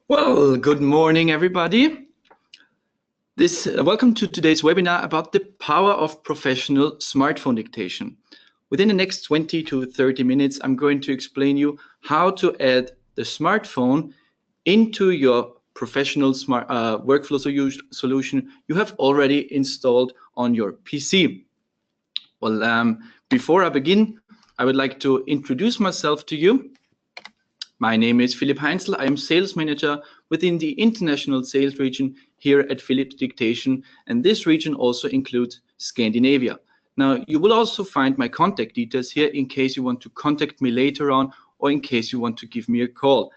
Well, good morning, everybody. Welcome to today's webinar about the power of professional smartphone dictation. Within the next 20 to 30 minutes, I'm going to explain you how to add the smartphone into your professional workflow solution you have already installed on your PC. Well, before I begin, I would like to introduce myself to you. My name is Philipp Heinzel. I am sales manager within the international sales region here at Philips Dictation, and this region also includes Scandinavia. Now, you will also find my contact details here in case you want to contact me later on or in case you want to give me a call.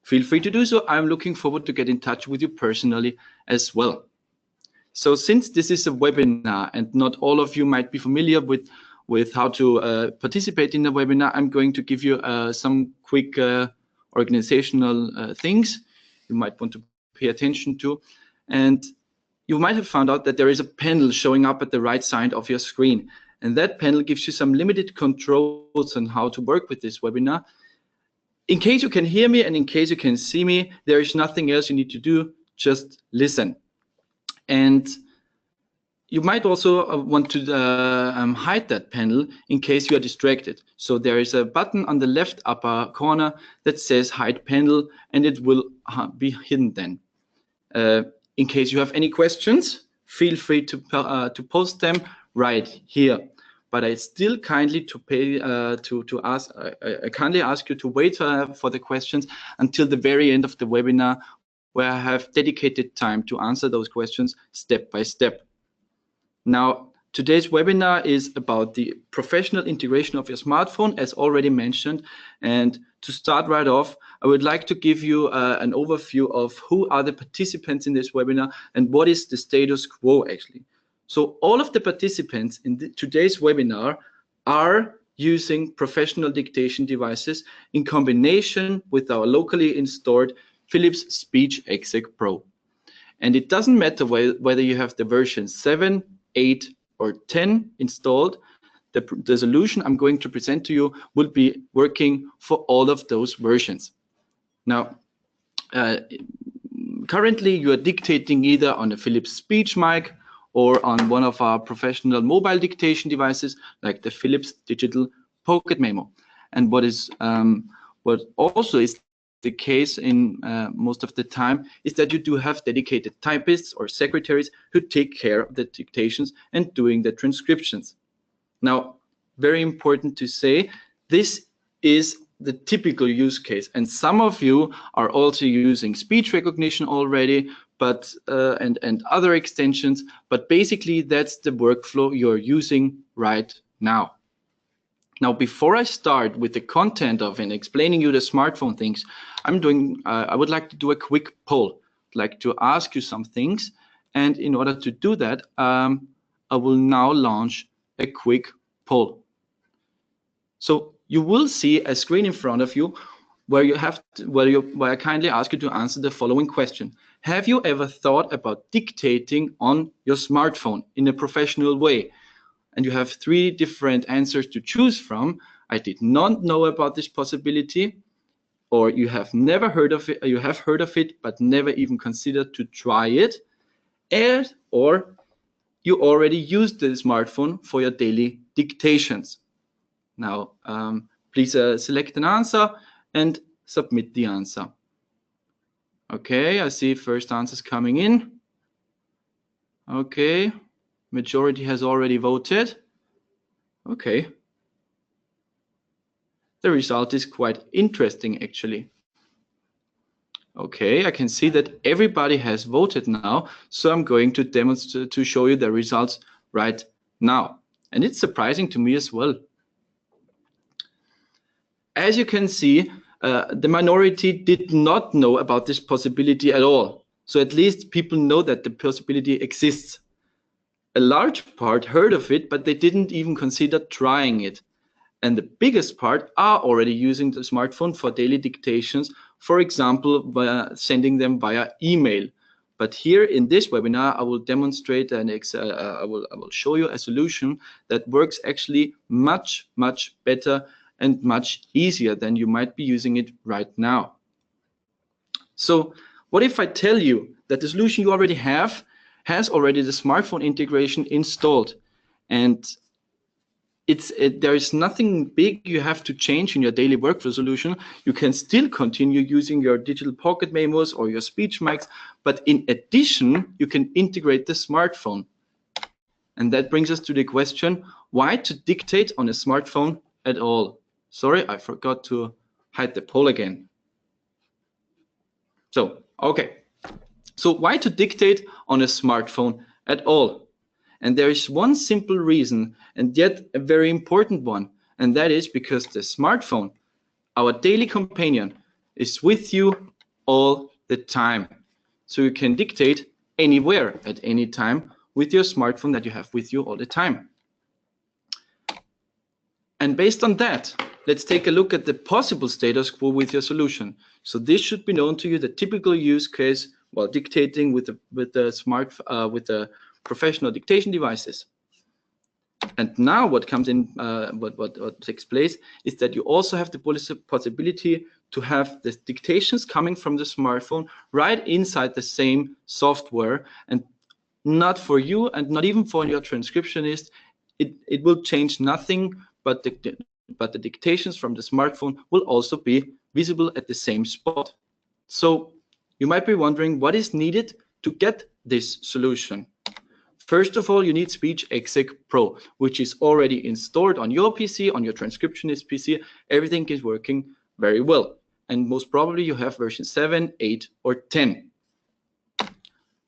Feel free to do so. I'm looking forward to get in touch with you personally as well. So since this is a webinar and not all of you might be familiar with how to participate in the webinar, I'm going to give you some quick organizational things you might want to pay attention to. And you might have found out that there is a panel showing up at the right side of your screen. And that panel gives you some limited controls on how to work with this webinar. In case you can hear me and in case you can see me, there is nothing else you need to do, just listen. And you might also want to hide that panel in case you are distracted. So there is a button on the left upper corner that says hide panel, and it will be hidden then. In case you have any questions, feel free to post them right here. But I still kindly kindly ask you to wait for the questions until the very end of the webinar, where I have dedicated time to answer those questions step by step. Now, today's webinar is about the professional integration of your smartphone, as already mentioned. And to start right off, I would like to give you an overview of who are the participants in this webinar and what is the status quo actually. So all of the participants in today's webinar are using professional dictation devices in combination with our locally installed Philips SpeechLive Pro. And it doesn't matter whether you have the version 7, 8 or 10 installed, the solution I'm going to present to you will be working for all of those versions. Now, currently you are dictating either on a Philips speech mic or on one of our professional mobile dictation devices like the Philips Digital Pocket Memo. And what also is the case in most of the time is that you do have dedicated typists or secretaries who take care of the dictations and doing the transcriptions. Now, very important to say, this is the typical use case, and some of you are also using speech recognition already, but and other extensions, but basically that's the workflow you're using right now. Now, before I start with the content of and explaining you the smartphone things, I would like to do a quick poll. I'd like to ask you some things, and in order to do that, I will now launch a quick poll. So you will see a screen in front of you where I kindly ask you to answer the following question: have you ever thought about dictating on your smartphone in a professional way? And you have 3 different answers to choose from. I did not know about this possibility, or you have never heard of it, you have heard of it, but never even considered to try it, or you already used the smartphone for your daily dictations. Now, please select an answer and submit the answer. Okay, I see first answers coming in. Okay. Majority has already voted. Okay. The result is quite interesting, actually. Okay, I can see that everybody has voted now, so I'm going to demonstrate to show you the results right now. And it's surprising to me as well. As you can see, the minority did not know about this possibility at all. So at least people know that the possibility exists. A large part heard of it, but they didn't even consider trying it. And the biggest part are already using the smartphone for daily dictations, for example, by sending them via email. But here in this webinar, I will demonstrate and I will show you a solution that works actually much, much better and much easier than you might be using it right now. So What if I tell you that the solution you already have has already the smartphone integration installed, and there is nothing big you have to change in your daily workflow solution. You can still continue using your digital pocket memos or your speech mics, but in addition, you can integrate the smartphone. And that brings us to the question, why to dictate on a smartphone at all? Sorry, I forgot to hide the poll again. So, okay. So why to dictate on a smartphone at all? And there is one simple reason, and yet a very important one, and that is because the smartphone, our daily companion, is with you all the time. So you can dictate anywhere at any time with your smartphone that you have with you all the time. And based on that, let's take a look at the possible status quo with your solution. So this should be known to you, the typical use case while dictating with the professional dictation devices. And now what comes in, what takes place is that you also have the possibility to have the dictations coming from the smartphone right inside the same software, and not for you and not even for your transcriptionist. It will change nothing, but the dictations from the smartphone will also be visible at the same spot. So you might be wondering what is needed to get this solution. First of all, you need SpeechExec Pro, which is already installed on your PC, on your transcriptionist PC. Everything is working very well. And most probably you have version 7, 8, or 10.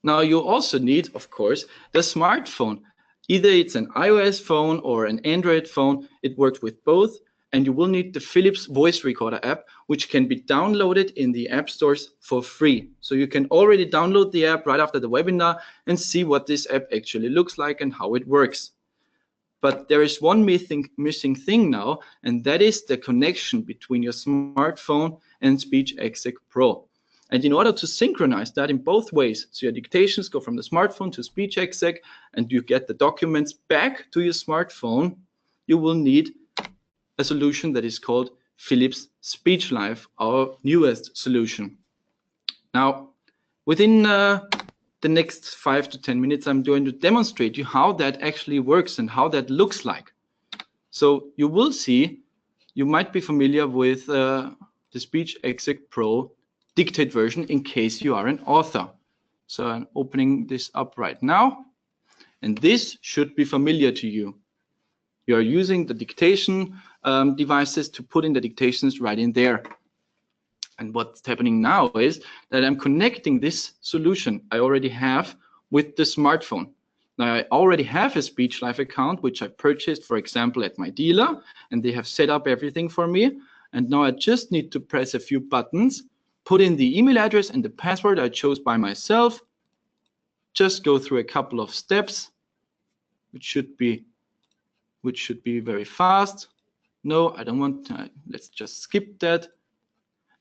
Now you also need, of course, the smartphone. Either it's an iOS phone or an Android phone, it works with both. And you will need the Philips voice recorder app, which can be downloaded in the app stores for free. So you can already download the app right after the webinar and see what this app actually looks like and how it works. But there is one missing thing now, and that is the connection between your smartphone and SpeechExec Pro. And in order to synchronize that in both ways, so your dictations go from the smartphone to SpeechExec and you get the documents back to your smartphone, you will need a solution that is called Philips SpeechLive, our newest solution. Now, within the next 5 to 10 minutes, I'm going to demonstrate you how that actually works and how that looks like. So you will see, you might be familiar with the SpeechExec Pro dictate version in case you are an author. So I'm opening this up right now, and this should be familiar to you. You are using the dictation devices to put in the dictations right in there. And what's happening now is that I'm connecting this solution I already have with the smartphone. Now I already have a SpeechLive account, which I purchased, for example, at my dealer, and they have set up everything for me. And now I just need to press a few buttons, put in the email address and the password I chose by myself, just go through a couple of steps, which should be very fast. No, I don't want to. Let's just skip that.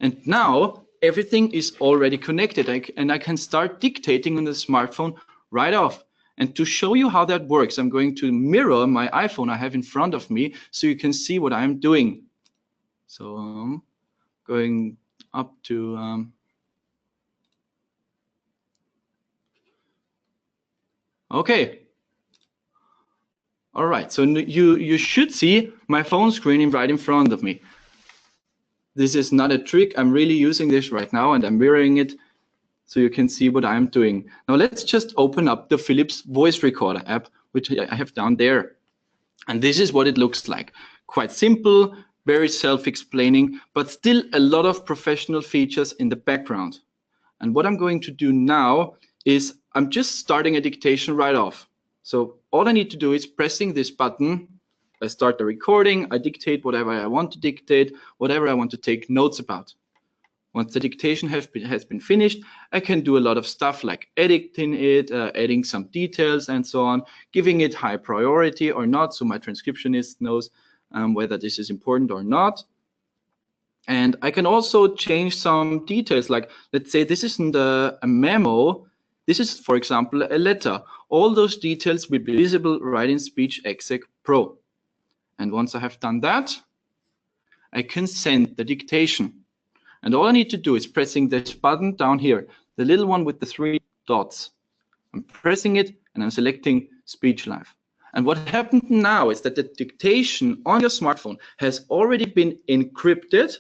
And now everything is already connected, and I can start dictating on the smartphone right off. And to show you how that works, I'm going to mirror my iPhone I have in front of me so you can see what I'm doing. So going up to okay. All right, so you should see my phone screen right in front of me. This is not a trick. I'm really using this right now, and I'm mirroring it so you can see what I'm doing. Now let's just open up the Philips voice recorder app, which I have down there. And this is what it looks like. Quite simple, very self-explaining, but still a lot of professional features in the background. And what I'm going to do now is I'm just starting a dictation right off. So all I need to do is pressing this button. I start the recording, I dictate whatever I want to dictate, whatever I want to take notes about. Once the dictation has been finished, I can do a lot of stuff like editing it, adding some details and so on, giving it high priority or not, so my transcriptionist knows whether this is important or not. And I can also change some details, like let's say this isn't a memo, this is, for example, a letter. All those details will be visible right in SpeechExec Pro. And once I have done that, I can send the dictation. And all I need to do is pressing this button down here. the little one with the 3 dots. I'm pressing it and I'm selecting SpeechLive. And what happened now is that the dictation on your smartphone has already been encrypted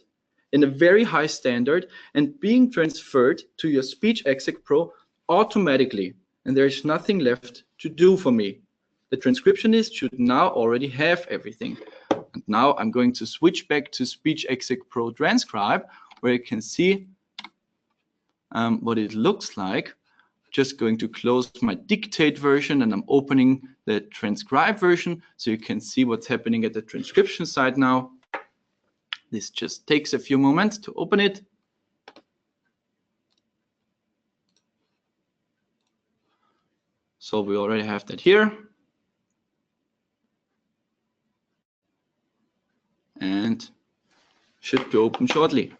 in a very high standard and being transferred to your SpeechExec Pro automatically. And there is nothing left to do for me. The transcriptionist should now already have everything. And now I'm going to switch back to SpeechExec Pro Transcribe, where you can see what it looks like. Just going to close my dictate version and I'm opening the transcribe version so you can see what's happening at the transcription side now. This just takes a few moments to open it. So we already have that here. And should be open shortly.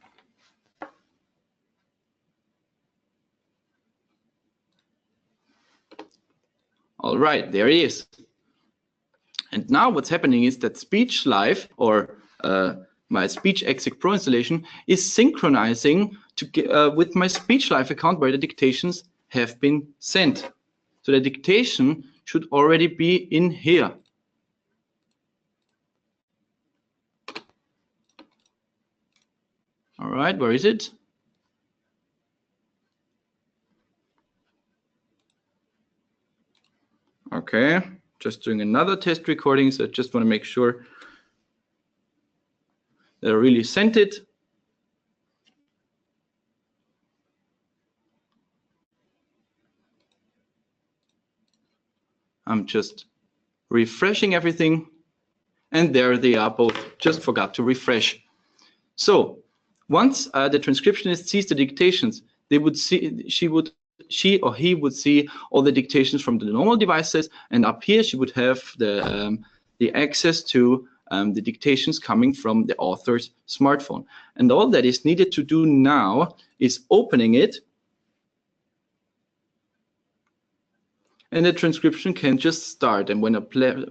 All right, there it is. And now what's happening is that SpeechLive, or my SpeechExec Pro installation, is synchronizing with my SpeechLive account where the dictations have been sent. So the dictation should already be in here. All right, where is it? Okay, just doing another test recording, so I just want to make sure that I really sent it. I'm just refreshing everything, and there they are both. Just forgot to refresh. So once the transcriptionist sees the dictations, they would see, she or he would see all the dictations from the normal devices, and up here she would have the access to the dictations coming from the author's smartphone. And all that is needed to do now is opening it, and the transcription can just start. And when I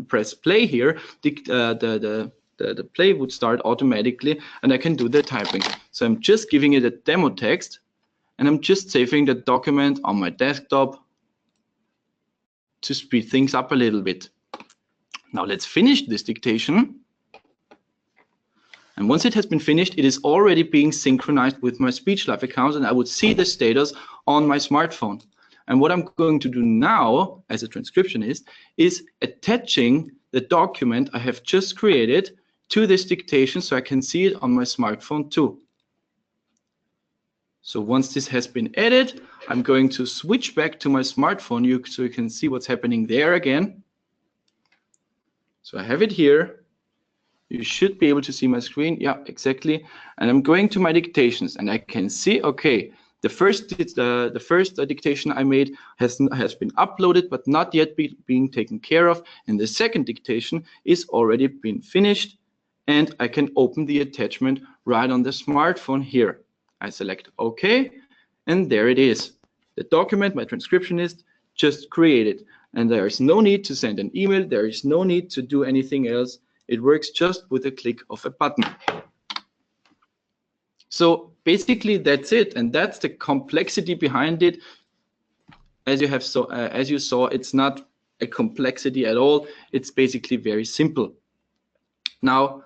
press play here, the play would start automatically, and I can do the typing. So I'm just giving it a demo text, and I'm just saving the document on my desktop to speed things up a little bit. Now let's finish this dictation. And once it has been finished, it is already being synchronized with my SpeechLive account, and I would see the status on my smartphone. And what I'm going to do now as a transcriptionist is attaching the document I have just created to this dictation so I can see it on my smartphone too. So once this has been added, I'm going to switch back to my smartphone so you can see what's happening there again. So I have it here. You should be able to see my screen. Yeah, exactly. And I'm going to my dictations, and I can see, okay, the first dictation I made has been uploaded, but not yet being taken care of. And the second dictation is already been finished, and I can open the attachment right on the smartphone here. I select OK, and there it is. The document my transcriptionist just created. And there is no need to send an email. There is no need to do anything else. It works just with a click of a button. So basically that's it, and that's the complexity behind it. As you saw, it's not a complexity at all. It's basically very simple. Now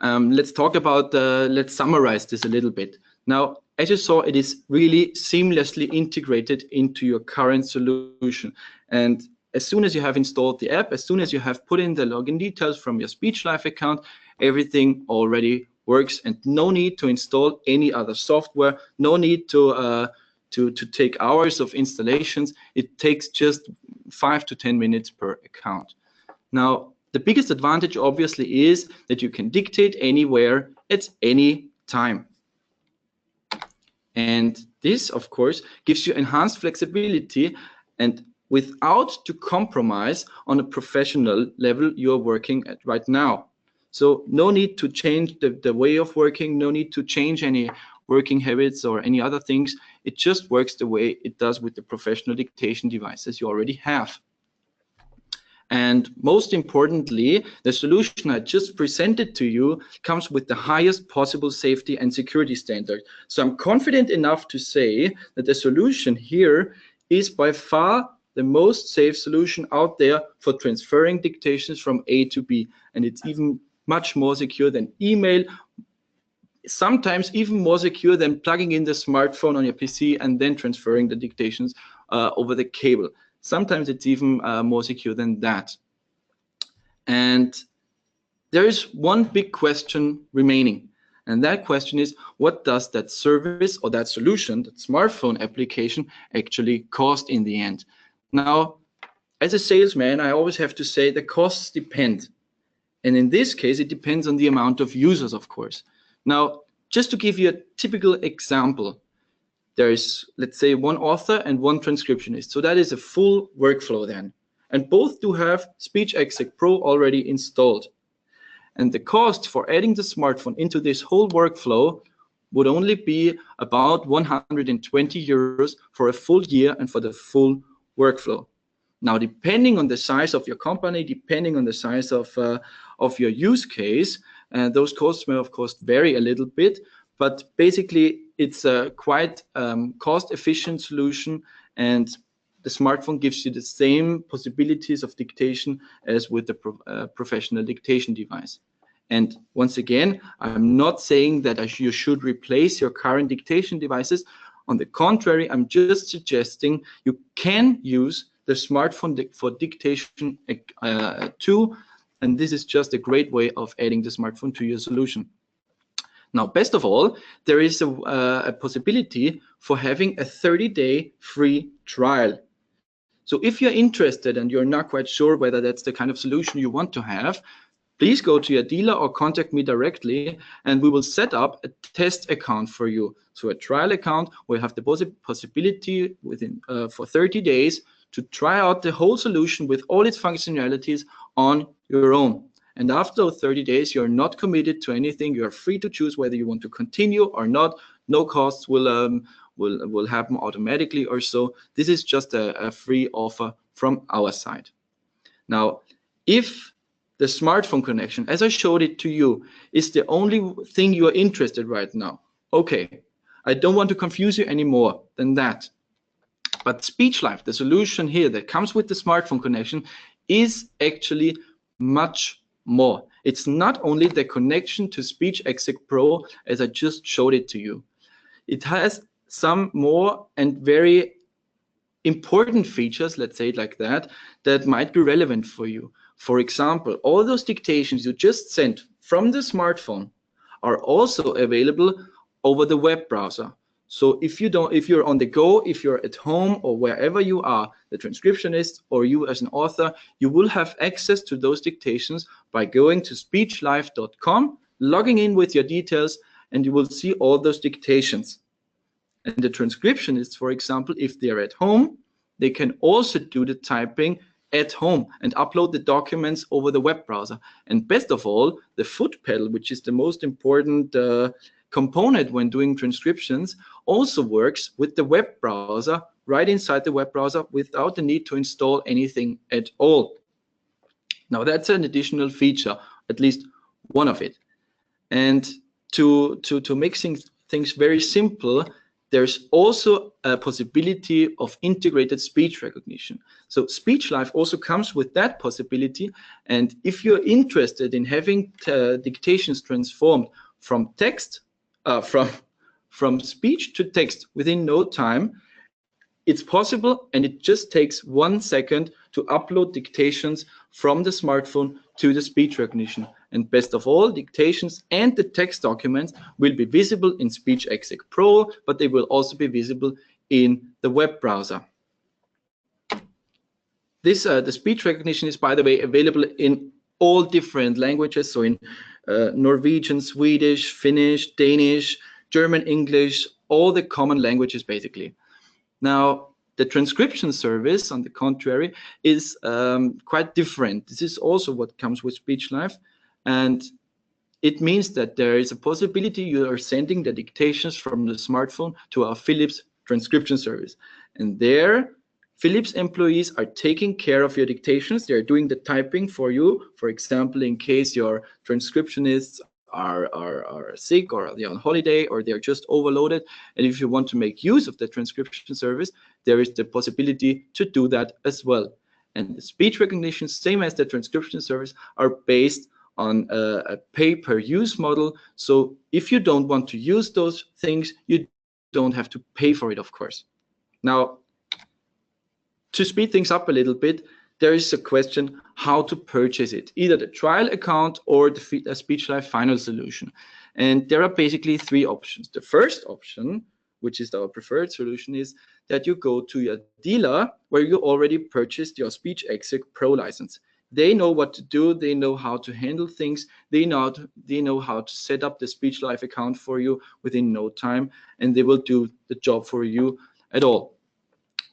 let's talk about let's summarize this a little bit. Now, as you saw, it is really seamlessly integrated into your current solution. And as soon as you have installed the app, as soon as you have put in the login details from your SpeechLive account, everything already works, and no need to install any other software, no need to take hours of installations. It takes just 5 to 10 minutes per account. Now, the biggest advantage obviously is that you can dictate anywhere at any time. And this, of course, gives you enhanced flexibility and without to compromise on a professional level you're working at right now. So no need to change the way of working, no need to change any working habits or any other things. It just works the way it does with the professional dictation devices you already have. And most importantly, the solution I just presented to you comes with the highest possible safety and security standard. So I'm confident enough to say that the solution here is by far the most safe solution out there for transferring dictations from A to B. And it's even much more secure than email, sometimes even more secure than plugging in the smartphone on your PC and then transferring the dictations over the cable. Sometimes it's even more secure than that. And there is one big question remaining. And that question is, what does that service or that solution, that smartphone application, actually cost in the end? Now, as a salesman, I always have to say the costs depend. And in this case, it depends on the amount of users, of course. Now, just to give you a typical example, there is, let's say, one author and one transcriptionist. So that is a full workflow then. And both do have SpeechExec Pro already installed. And the cost for adding the smartphone into this whole workflow would only be about 120 euros for a full year and for the full workflow. Now, depending on the size of your company, depending on the size of your use case, those costs may, of course, vary a little bit. But basically, it's a quite cost-efficient solution, and the smartphone gives you the same possibilities of dictation as with the professional dictation device. And once again, I'm not saying that you should replace your current dictation devices. On the contrary, I'm just suggesting you can use the smartphone for dictation too, and this is just a great way of adding the smartphone to your solution. Now, best of all, there is a possibility for having a 30-day free trial. So if you're interested and you're not quite sure whether that's the kind of solution you want to have, please go to your dealer or contact me directly, and we will set up a test account for you. So a trial account will have the possibility within for 30 days to try out the whole solution with all its functionalities on your own. And after 30 days, you're not committed to anything. You're free to choose whether you want to continue or not. No costs will happen automatically or so. This is just a free offer from our side. Now, if the smartphone connection, as I showed it to you, is the only thing you are interested right now, okay, I don't want to confuse you any more than that. But SpeechLive, the solution here that comes with the smartphone connection, is actually much more. It's not only the connection to SpeechExec Pro as I just showed it to you. It has some more and very important features, let's say it like that, that might be relevant for you. For example, all those dictations you just sent from the smartphone are also available over the web browser. So if you're on the go, if you're at home or wherever you are, the transcriptionist or you as an author, you will have access to those dictations by going to speechlive.com, logging in with your details, and you will see all those dictations. And the transcriptionists, for example, if they're at home, they can also do the typing at home and upload the documents over the web browser. And best of all, the foot pedal, which is the most important component when doing transcriptions, also works with the web browser right inside the web browser without the need to install anything at all. Now that's an additional feature, at least one of it. And to make things very simple, there's also a possibility of integrated speech recognition. So SpeechLive also comes with that possibility. And if you're interested in having dictations transformed from text, from speech to text within no time, it's possible, and it just takes 1 second to upload dictations from the smartphone to the speech recognition. And best of all, dictations and the text documents will be visible in SpeechExec Pro, but they will also be visible in the web browser. This the speech recognition is, by the way, available in all different languages, so in Norwegian, Swedish, Finnish, Danish, German, English, all the common languages basically. Now, the transcription service, on the contrary, is quite different. This is also what comes with SpeechLive, and it means that there is a possibility you are sending the dictations from the smartphone to our Philips transcription service. And there, Philips employees are taking care of your dictations. They're doing the typing for you. For example, in case your transcriptionists are sick or they're on holiday or they're just overloaded. And if you want to make use of the transcription service, there is the possibility to do that as well. And the speech recognition, same as the transcription service, are based on a pay-per-use model. So if you don't want to use those things, you don't have to pay for it, of course. Now, to speed things up a little bit, there is a question how to purchase it, either the trial account or the SpeechLive final solution. And there are basically three options. The first option, which is our preferred solution, is that you go to your dealer where you already purchased your SpeechExec Pro license. They know what to do. They know how to handle things. They know how to set up the SpeechLive account for you within no time, and they will do the job for you at all.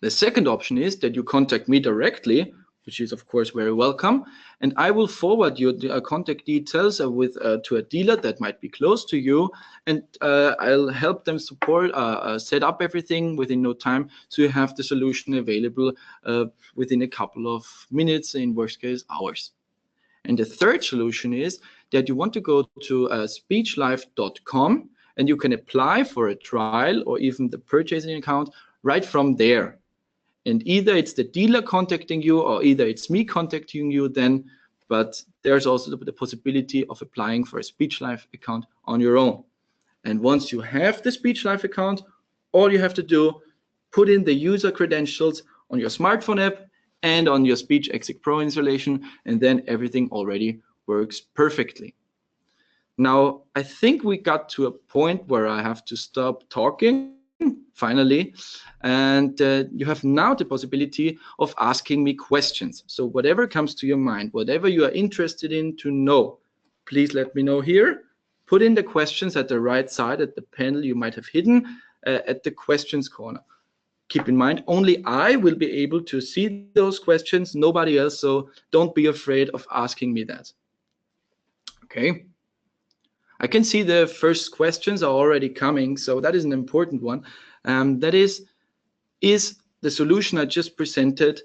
The second option is that you contact me directly, which is of course very welcome, and I will forward you the contact details to a dealer that might be close to you, and I'll help them support set up everything within no time, so you have the solution available within a couple of minutes, in worst case hours. And the third solution is that you want to go to SpeechLive.com and you can apply for a trial or even the purchasing account right from there. And either it's the dealer contacting you or either it's me contacting you then, but there's also the possibility of applying for a SpeechLive account on your own. And once you have the SpeechLive account, all you have to do, put in the user credentials on your smartphone app and on your SpeechExec Pro installation, and then everything already works perfectly. Now, I think we got to a point where I have to stop talking, finally, and you have now the possibility of asking me questions. So whatever comes to your mind, whatever you are interested in to know, please let me know here. Put in the questions at the right side at the panel you might have hidden at the questions corner. Keep in mind, only I will be able to see those questions, nobody else, so don't be afraid of asking me that. Okay. I can see the first questions are already coming, so that is an important one. That is the solution I just presented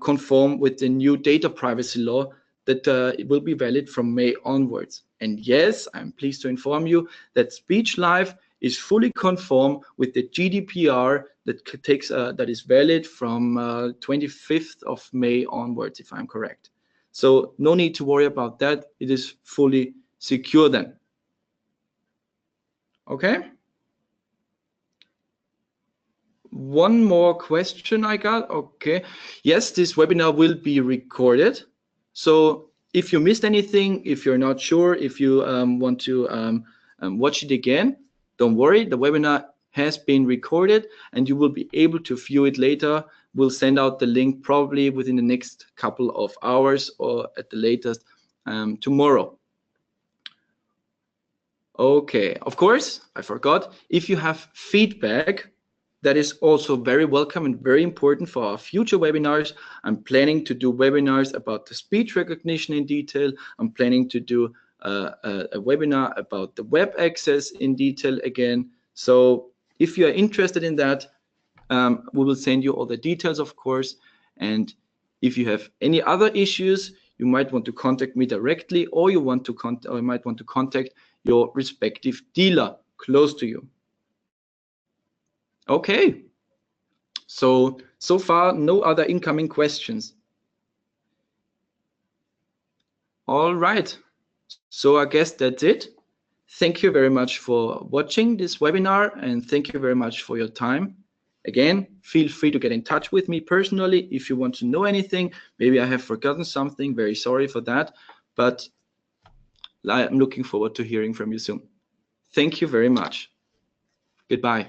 conform with the new data privacy law that it will be valid from May onwards? And yes, I'm pleased to inform you that SpeechLive is fully conform with the GDPR that is valid from 25th of May onwards, if I'm correct. So no need to worry about that. It is fully secure then. Okay. One more question I got. Okay. Yes, this webinar will be recorded. So if you missed anything, if you're not sure, if you want to watch it again, don't worry. The webinar has been recorded and you will be able to view it later. We'll send out the link probably within the next couple of hours or at the latest tomorrow. Okay, of course, I forgot. If you have feedback, that is also very welcome and very important for our future webinars. I'm planning to do webinars about the speech recognition in detail. I'm planning to do a webinar about the web access in detail again. So if you are interested in that, we will send you all the details, of course. And if you have any other issues, you might want to contact me directly, or you might want to contact your respective dealer close to you. Okay, so far no other incoming questions. All right, so I guess that's it. Thank you very much for watching this webinar and thank you very much for your time. Again, feel free to get in touch with me personally if you want to know anything. Maybe I have forgotten something, very sorry for that, but I'm looking forward to hearing from you soon. Thank you very much. Goodbye.